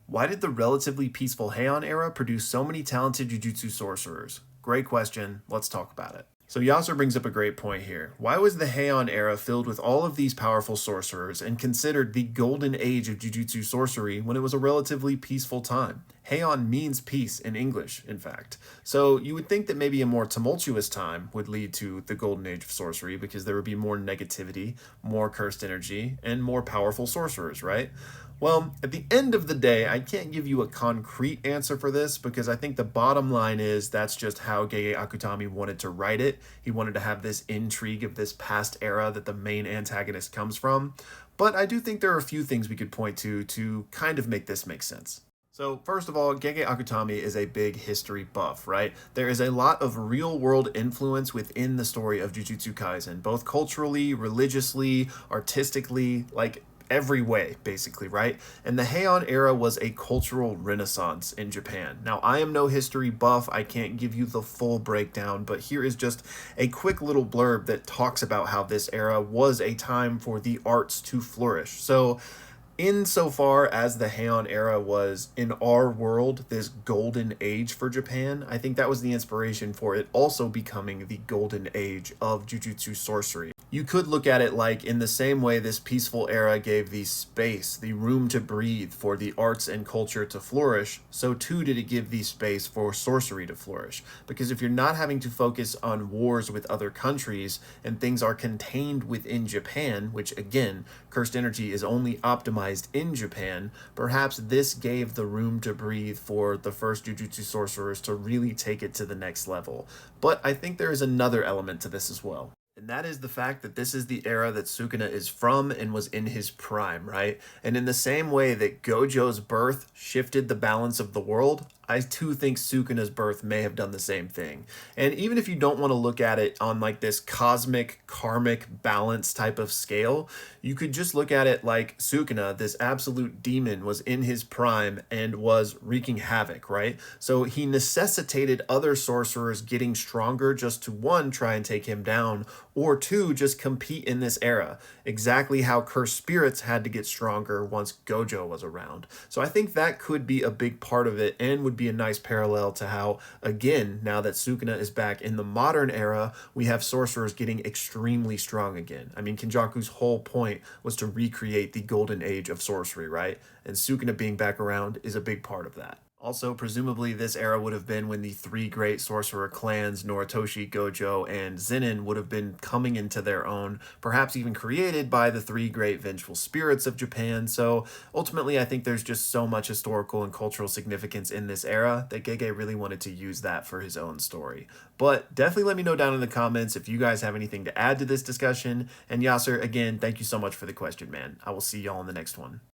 Why did the relatively peaceful Heian era produce so many talented Jujutsu sorcerers? Great question. Let's talk about it. So Yasser brings up a great point here. Why was the Heian era filled with all of these powerful sorcerers and considered the golden age of Jujutsu sorcery when it was a relatively peaceful time? Heian means peace in English, in fact. So you would think that maybe a more tumultuous time would lead to the golden age of sorcery because there would be more negativity, more cursed energy, and more powerful sorcerers, right? Well, at the end of the day, I can't give you a concrete answer for this because I think the bottom line is that's just how Gege Akutami wanted to write it. He wanted to have this intrigue of this past era that the main antagonist comes from. But I do think there are a few things we could point to kind of make this make sense. So, first of all, Gege Akutami is a big history buff, right? There is a lot of real world influence within the story of Jujutsu Kaisen, both culturally, religiously, artistically, like every way, basically, right? And the Heian era was a cultural renaissance in Japan. Now, I am no history buff. I can't give you the full breakdown, but here is just a quick little blurb that talks about how this era was a time for the arts to flourish. So, insofar as the Heian era was, in our world, this golden age for Japan, I think that was the inspiration for it also becoming the golden age of Jujutsu sorcery. You could look at it like in the same way this peaceful era gave the space, the room to breathe for the arts and culture to flourish, so too did it give the space for sorcery to flourish. Because if you're not having to focus on wars with other countries and things are contained within Japan, which again, cursed energy is only optimized in Japan, perhaps this gave the room to breathe for the first Jujutsu sorcerers to really take it to the next level. But I think there is another element to this as well. And that is the fact that this is the era that Sukuna is from and was in his prime, right? And in the same way that Gojo's birth shifted the balance of the world, I too think Sukuna's birth may have done the same thing. And even if you don't want to look at it on like this cosmic, karmic balance type of scale, you could just look at it like Sukuna, this absolute demon, was in his prime and was wreaking havoc, right? So he necessitated other sorcerers getting stronger just to one, try and take him down, or two, just compete in this era. Exactly how cursed spirits had to get stronger once Gojo was around. So I think that could be a big part of it and would be a nice parallel to how, again, now that Sukuna is back in the modern era, we have sorcerers getting extremely strong again. I mean, Kenjaku's whole point was to recreate the golden age of sorcery, right? And Sukuna being back around is a big part of that. Also, presumably, this era would have been when the three great sorcerer clans, Noritoshi, Gojo, and Zenin, would have been coming into their own, perhaps even created by the three great vengeful spirits of Japan. So, ultimately, I think there's just so much historical and cultural significance in this era that Gege really wanted to use that for his own story. But definitely let me know down in the comments if you guys have anything to add to this discussion. And Yasser, again, thank you so much for the question, man. I will see y'all in the next one.